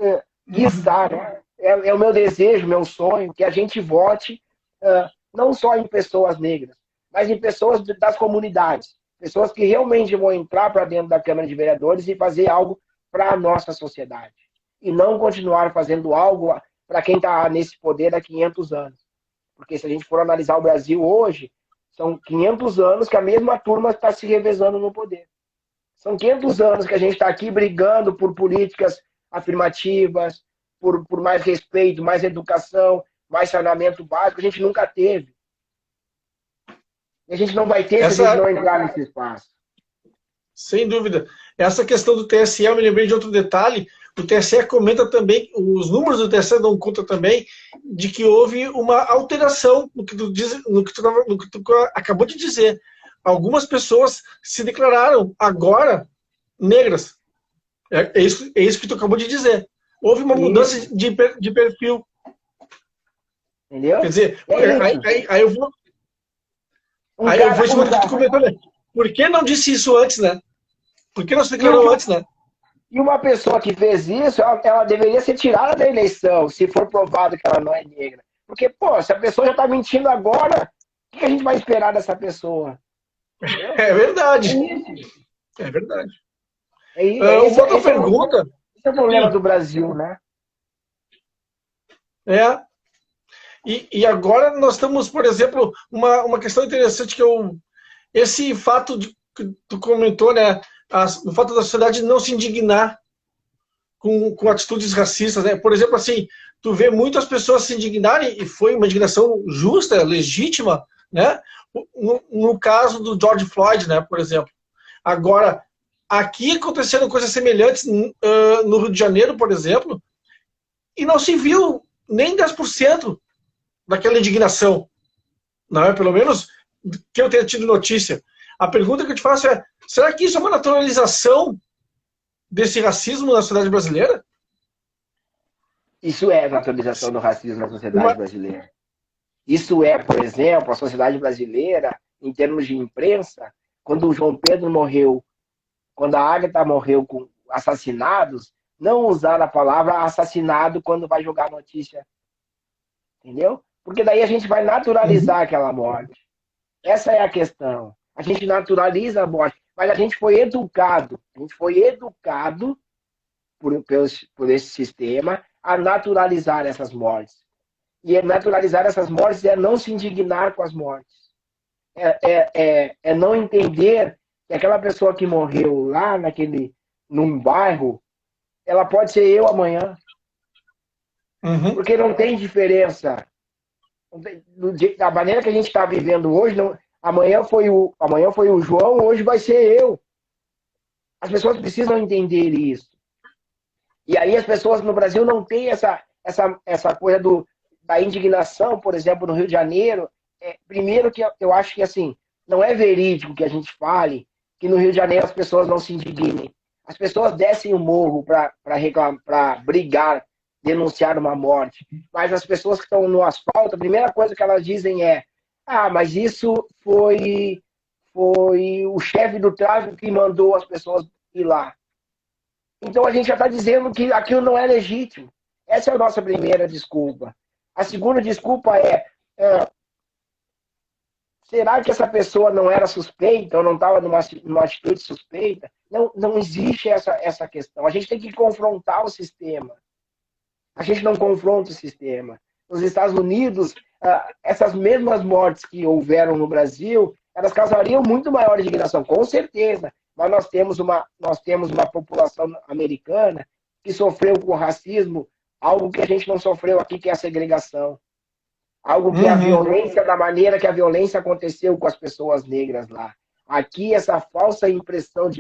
B: quiçá, né, é o meu desejo, meu sonho, que a gente vote não só em pessoas negras, mas em pessoas das comunidades, pessoas que realmente vão entrar para dentro da Câmara de Vereadores e fazer algo para a nossa sociedade. E não continuar fazendo algo para quem está nesse poder há 500 anos. Porque se a gente for analisar o Brasil hoje, são 500 anos que a mesma turma está se revezando no poder. São 500 anos que a gente está aqui brigando por políticas afirmativas, por mais respeito, mais educação, mais saneamento básico. A gente nunca teve. E a gente não vai ter se a gente não entrar nesse espaço.
A: Sem dúvida. Essa questão do TSE, eu me lembrei de outro detalhe. O TSE comenta também, os números do TSE dão conta também, de que houve uma alteração no que tu acabou de dizer. Algumas pessoas se declararam agora negras. É isso que tu acabou de dizer. Houve uma mudança de perfil.
B: Entendeu?
A: Quer dizer, aí eu vou... Aí eu vou em cima do que tu comentou, né? Por que não disse isso antes, né? Por que não se declarou antes, né?
B: E uma pessoa que fez isso, ela deveria ser tirada da eleição, se for provado que ela não é negra. Porque, pô, se a pessoa já está mentindo agora, o que a gente vai esperar dessa pessoa?
A: Entendeu? É verdade. É verdade.
B: Uma
A: outra pergunta.
B: Esse é o problema do Brasil, né?
A: E agora nós temos, por exemplo, uma questão interessante esse fato que tu comentou, né? O fato da sociedade não se indignar com atitudes racistas, né? Por exemplo, assim, tu vê muitas pessoas se indignarem, e foi uma indignação justa, legítima, né? No caso do George Floyd, né? Por exemplo. Agora, aqui aconteceram coisas semelhantes no Rio de Janeiro, por exemplo, e não se viu nem 10% daquela indignação. Não é? Pelo menos que eu tenha tido notícia. A pergunta que eu te faço é, será que isso é uma naturalização desse racismo na sociedade brasileira?
B: Isso é naturalização do racismo na sociedade brasileira. Isso é, por exemplo, a sociedade brasileira, em termos de imprensa, quando o João Pedro morreu, quando a Agatha morreu com assassinados, não usar a palavra assassinado quando vai jogar notícia. Entendeu? Porque daí a gente vai naturalizar aquela morte. Essa é a questão. A gente naturaliza a morte. Mas a gente foi educado. A gente foi educado por esse sistema a naturalizar essas mortes. E naturalizar essas mortes é não se indignar com as mortes. É não entender que aquela pessoa que morreu lá num bairro, ela pode ser eu amanhã. Porque não tem diferença. Da maneira que a gente está vivendo hoje, amanhã foi o João, hoje vai ser eu. As pessoas precisam entender isso. E aí as pessoas no Brasil não têm essa coisa da indignação, por exemplo, no Rio de Janeiro. Primeiro que eu acho que assim, não é verídico que a gente fale que no Rio de Janeiro as pessoas não se indignem. As pessoas descem o morro para brigar, denunciar uma morte. Mas as pessoas que estão no asfalto, a primeira coisa que elas dizem é: mas isso foi o chefe do tráfico que mandou as pessoas ir lá. Então a gente já está dizendo que aquilo não é legítimo. Essa é a nossa primeira desculpa. A segunda desculpa será que essa pessoa não era suspeita ou não estava numa atitude suspeita? Não existe essa questão. A gente tem que confrontar o sistema. A gente não confronta o sistema. Nos Estados Unidos, essas mesmas mortes que houveram no Brasil, elas causariam muito maior indignação, com certeza. Mas nós temos uma população americana que sofreu com racismo algo que a gente não sofreu aqui, que é a segregação. Algo que é a violência, da maneira que a violência aconteceu com as pessoas negras lá. Aqui, essa falsa impressão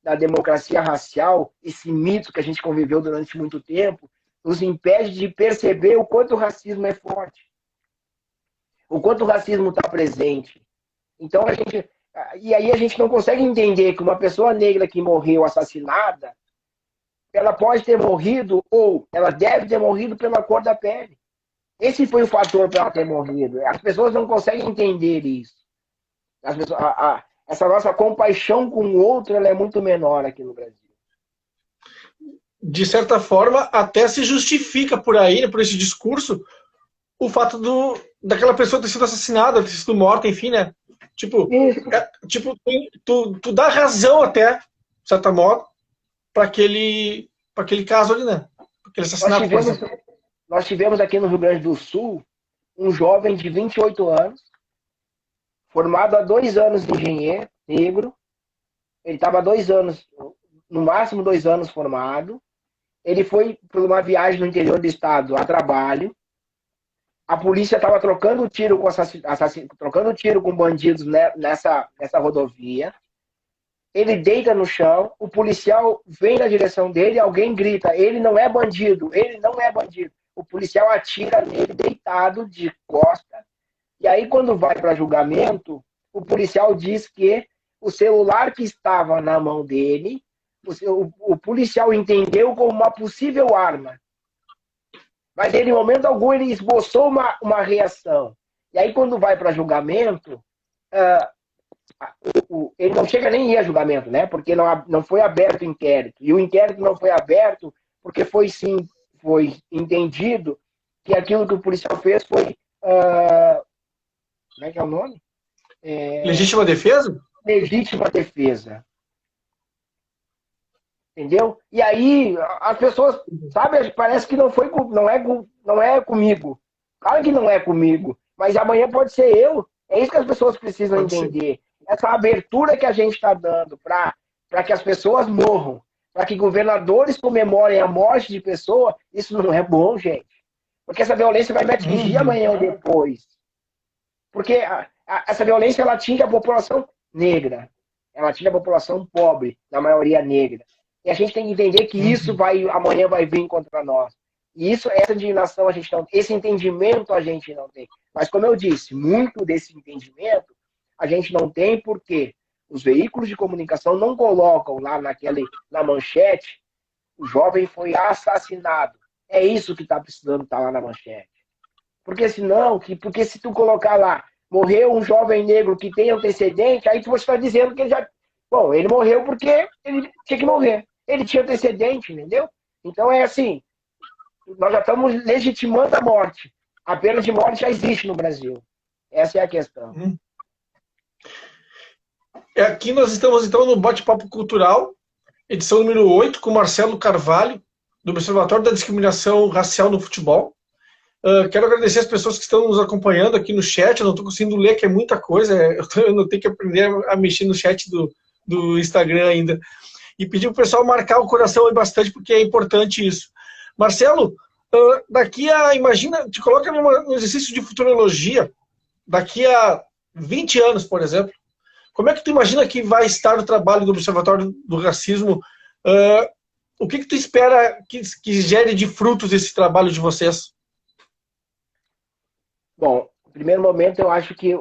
B: da democracia racial, esse mito que a gente conviveu durante muito tempo, nos impede de perceber o quanto o racismo é forte. O quanto o racismo está presente. Então, e aí a gente não consegue entender que uma pessoa negra que morreu assassinada, ela pode ter morrido, ou ela deve ter morrido pela cor da pele. Esse foi o fator para ela ter morrido. As pessoas não conseguem entender isso. essa nossa compaixão com o outro, ela é muito menor aqui no Brasil.
A: De certa forma, até se justifica por aí, né, por esse discurso, o fato daquela pessoa ter sido assassinada, ter sido morta, enfim, né? Tipo, tu dá razão até, de certa modo, para aquele caso ali, né? Aquele
B: Nós
A: assassinato, por
B: tivemos,
A: exemplo.
B: nós tivemos aqui no Rio Grande do Sul um jovem de 28 anos, formado há 2 anos de engenheiro, negro. Ele estava 2 anos, no máximo 2 anos formado. Ele foi por uma viagem no interior do estado a trabalho. A polícia estava trocando tiro trocando tiro com bandidos nessa rodovia. Ele deita no chão, o policial vem na direção dele, alguém grita, ele não é bandido, ele não é bandido. O policial atira nele deitado de costa. E aí, quando vai para julgamento, o policial diz que o celular que estava na mão dele, o policial entendeu como uma possível arma. Mas ele, em momento algum, ele esboçou uma reação. E aí, quando vai para julgamento, ele não chega nem a ir a julgamento, né? Porque não foi aberto o inquérito. E o inquérito não foi aberto porque foi entendido que aquilo que o policial fez foi... como é que é o nome?
A: Legítima defesa?
B: Legítima defesa. Entendeu? E aí as pessoas, sabe, parece que não é comigo. Claro que não é comigo, mas amanhã pode ser eu. É isso que as pessoas precisam entender. Essa abertura que a gente está dando para que as pessoas morram, para que governadores comemorem a morte de pessoa, isso não é bom, gente. Porque essa violência vai me atingir amanhã ou depois. Porque essa violência ela atinge a população negra. Ela atinge a população pobre, na maioria negra. E a gente tem que entender que isso amanhã vai vir contra nós. E essa indignação a gente não tem, esse entendimento a gente não tem. Mas, como eu disse, muito desse entendimento a gente não tem porque os veículos de comunicação não colocam lá na manchete o jovem foi assassinado. É isso que está precisando estar lá na manchete. Porque senão, porque se tu colocar lá, morreu um jovem negro que tem antecedente, aí tu está dizendo que ele já... Bom, ele morreu porque ele tinha que morrer. Ele tinha antecedente, entendeu? Então é assim, nós já estamos legitimando a morte. A pena de morte já existe no Brasil. Essa é a questão.
A: Aqui nós estamos, então, no Bate-Papo Cultural, edição número 8, com Marcelo Carvalho, do Observatório da Discriminação Racial no Futebol. Quero agradecer as pessoas que estão nos acompanhando aqui no chat. Eu não estou conseguindo ler, que é muita coisa. Eu não tenho que aprender a mexer no chat do Instagram ainda. E pedir para o pessoal marcar o coração aí bastante, porque é importante isso. Marcelo, imagina, te coloca num exercício de futurologia, daqui a 20 anos, por exemplo. Como é que tu imagina que vai estar o trabalho do Observatório do Racismo? O que tu espera que gere de frutos esse trabalho de vocês?
B: Bom, no primeiro momento eu acho que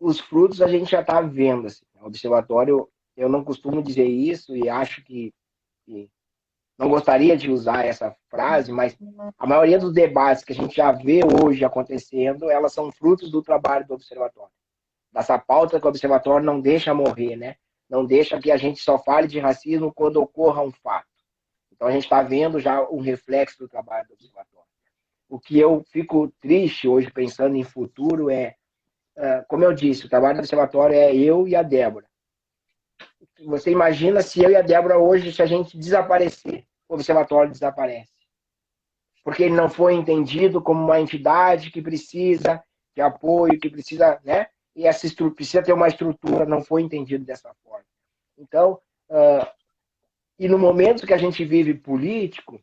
B: os frutos a gente já está vendo. Assim. O Observatório, eu não costumo dizer isso e acho que não gostaria de usar essa frase, mas a maioria dos debates que a gente já vê hoje acontecendo, elas são frutos do trabalho do Observatório. Dessa pauta que o Observatório não deixa morrer, né? Não deixa que a gente só fale de racismo quando ocorra um fato. Então a gente está vendo já um reflexo do trabalho do Observatório. O que eu fico triste hoje pensando em futuro como eu disse, o trabalho do Observatório é eu e a Débora. Você imagina se eu e a Débora hoje, se a gente desaparecer, o Observatório desaparece. Porque ele não foi entendido como uma entidade que precisa de apoio, que precisa, né? E precisa ter uma estrutura, não foi entendido dessa forma. Então, e no momento que a gente vive político,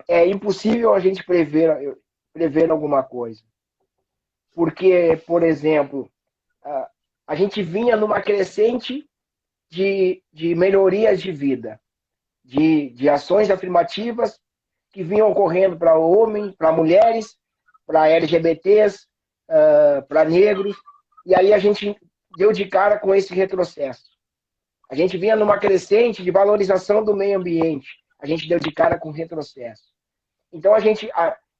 B: é impossível a gente prever alguma coisa. Porque, por exemplo, a gente vinha numa crescente de melhorias de vida, de ações afirmativas que vinham ocorrendo para homens, para mulheres, para LGBTs, para negros, e aí a gente deu de cara com esse retrocesso. A gente vinha numa crescente de valorização do meio ambiente, a gente deu de cara com retrocesso. Então,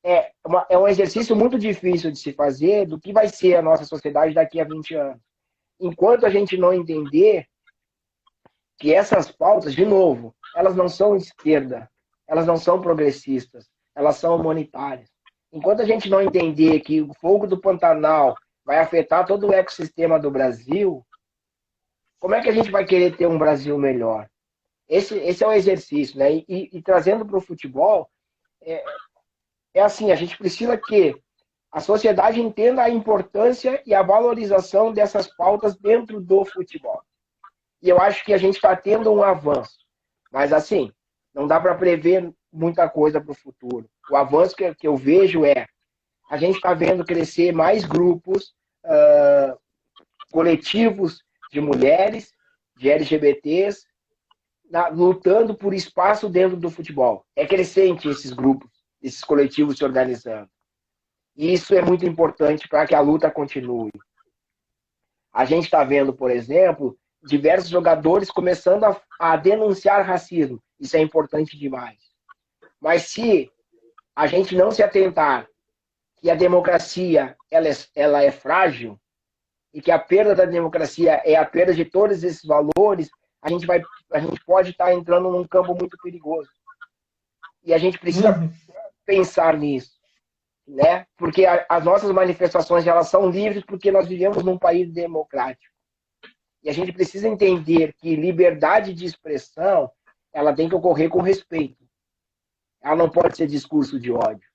B: é um exercício muito difícil de se fazer do que vai ser a nossa sociedade daqui a 20 anos. enquanto a gente não entender que essas pautas, de novo, elas não são esquerda, elas não são progressistas, elas são humanitárias. Enquanto a gente não entender que o fogo do Pantanal vai afetar todo o ecossistema do Brasil, como é que a gente vai querer ter um Brasil melhor? Esse é o exercício, né? E trazendo para o futebol, é assim, a gente precisa que a sociedade entenda a importância e a valorização dessas pautas dentro do futebol. E eu acho que a gente está tendo um avanço. Mas, assim, não dá para prever muita coisa para o futuro. O avanço que eu vejo é a gente está vendo crescer mais grupos, coletivos de mulheres, de LGBTs, lutando por espaço dentro do futebol. É crescente esses grupos, esses coletivos se organizando. E isso é muito importante para que a luta continue. A gente está vendo, por exemplo, diversos jogadores começando a denunciar racismo. Isso é importante demais. Mas se a gente não se atentar que a democracia ela é frágil e que a perda da democracia é a perda de todos esses valores, a gente pode estar entrando num campo muito perigoso. E a gente precisa pensar nisso, né? Porque as nossas manifestações elas são livres porque nós vivemos num país democrático. E a gente precisa entender que liberdade de expressão ela tem que ocorrer com respeito. Ela não pode ser discurso de ódio.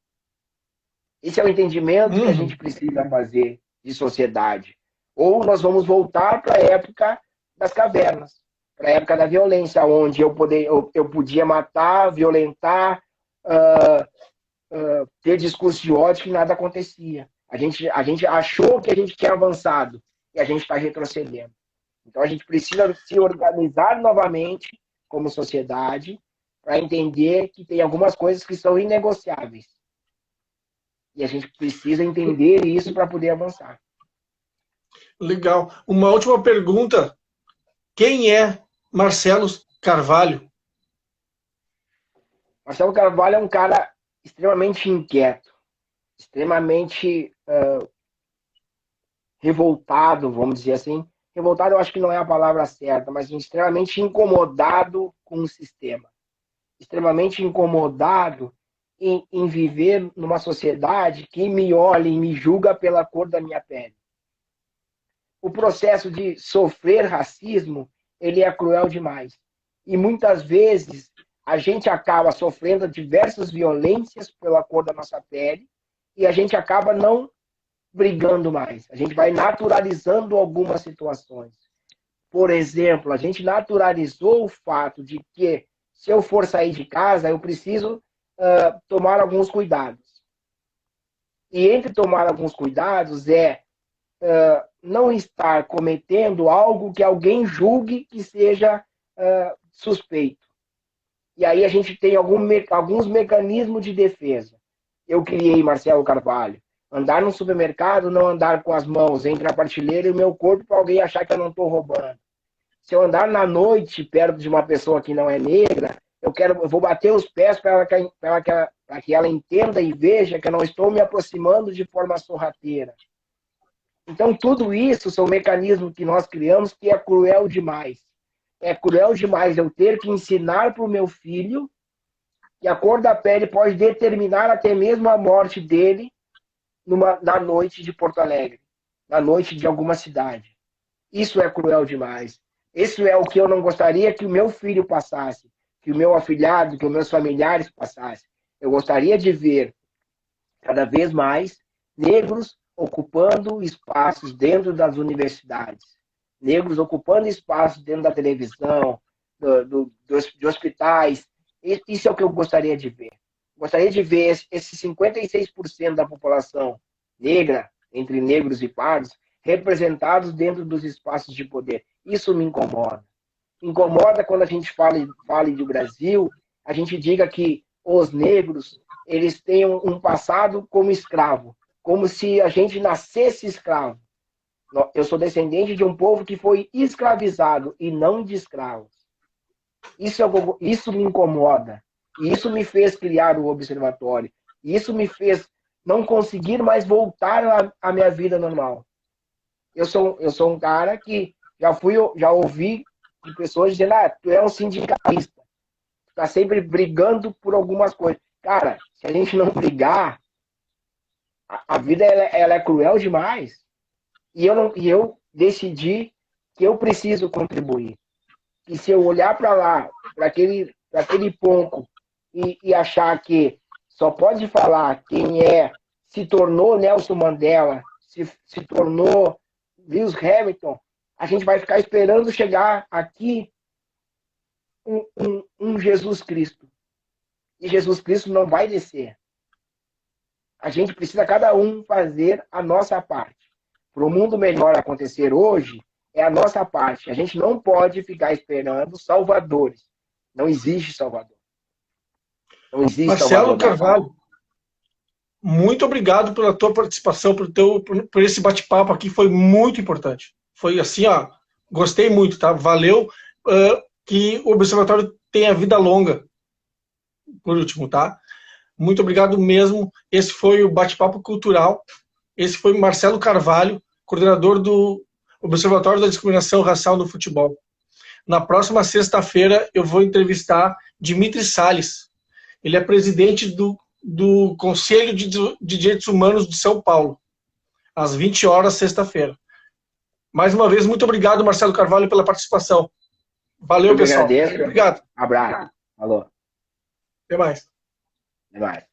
B: Esse é o entendimento que a gente precisa fazer de sociedade. Ou nós vamos voltar para a época das cavernas, para a época da violência, onde eu podia matar, violentar, ter discurso de ódio que nada acontecia. A gente achou que a gente tinha avançado e a gente está retrocedendo. Então a gente precisa se organizar novamente como sociedade para entender que tem algumas coisas que são inegociáveis. E a gente precisa entender isso para poder avançar.
A: Legal. Uma última pergunta. Quem é Marcelo Carvalho?
B: Marcelo Carvalho é um cara extremamente inquieto, extremamente revoltado, vamos dizer assim. Revoltado eu acho que não é a palavra certa, mas extremamente incomodado com o sistema. Extremamente incomodado em viver numa sociedade que me olha e me julga pela cor da minha pele. O processo de sofrer racismo, ele é cruel demais. E muitas vezes a gente acaba sofrendo diversas violências pela cor da nossa pele e a gente acaba não brigando mais. A gente vai naturalizando algumas situações. Por exemplo, a gente naturalizou o fato de que se eu for sair de casa, eu preciso tomar alguns cuidados. E entre tomar alguns cuidados não estar cometendo algo que alguém julgue que seja suspeito. E aí a gente tem alguns mecanismos de defesa. Eu criei, Marcelo Carvalho, andar no supermercado, não andar com as mãos entre a prateleira e o meu corpo para alguém achar que eu não estou roubando. Se eu andar na noite perto de uma pessoa que não é negra, eu vou bater os pés para que ela entenda e veja que eu não estou me aproximando de forma sorrateira. Então, tudo isso são mecanismos que nós criamos que é cruel demais. É cruel demais eu ter que ensinar para o meu filho que a cor da pele pode determinar até mesmo a morte dele na noite de Porto Alegre, na noite de alguma cidade. Isso é cruel demais. Isso é o que eu não gostaria que o meu filho passasse, que o meu afilhado, que os meus familiares passassem. Eu gostaria de ver cada vez mais negros ocupando espaços dentro das universidades, negros ocupando espaços dentro da televisão, de hospitais. Isso é o que eu gostaria de ver. Gostaria de ver esses 56% da população negra, entre negros e pardos, representados dentro dos espaços de poder. Isso me incomoda. Incomoda quando a gente fale do Brasil, a gente diga que os negros eles têm um passado como escravo, como se a gente nascesse escravo. Eu sou descendente de um povo que foi escravizado e não de escravos. Isso me incomoda. E isso me fez criar o observatório. E isso me fez não conseguir mais voltar à minha vida normal. eu sou um cara que já ouvi de pessoas dizendo, tu é um sindicalista, tu tá sempre brigando por algumas coisas. Cara, se a gente não brigar, a vida ela é cruel demais. E eu decidi que eu preciso contribuir. E se eu olhar para lá, para aquele ponto, e achar que só pode falar quem se tornou Nelson Mandela, se tornou Lewis Hamilton, a gente vai ficar esperando chegar aqui um Jesus Cristo. E Jesus Cristo não vai descer. A gente precisa cada um fazer a nossa parte. Para o mundo melhor acontecer hoje, é a nossa parte. A gente não pode ficar esperando salvadores. Não existe salvador. Não existe
A: Marcelo
B: salvador.
A: Carvalho, muito obrigado pela tua participação, por esse bate-papo aqui, foi muito importante. Foi assim, ó, gostei muito, tá? Valeu, que o Observatório tenha vida longa, por último, tá? Muito obrigado mesmo. Esse foi o Bate-Papo Cultural. Esse foi o Marcelo Carvalho, coordenador do Observatório da Discriminação Racial no Futebol. Na próxima sexta-feira eu vou entrevistar Dimitri Salles. Ele é presidente do Conselho de Direitos Humanos de São Paulo, às 20 horas, sexta-feira. Mais uma vez, muito obrigado, Marcelo Carvalho, pela participação. Valeu, pessoal.
B: Agradeço.
A: Obrigado.
B: Abraço. Falou.
A: Até mais.
B: Até mais.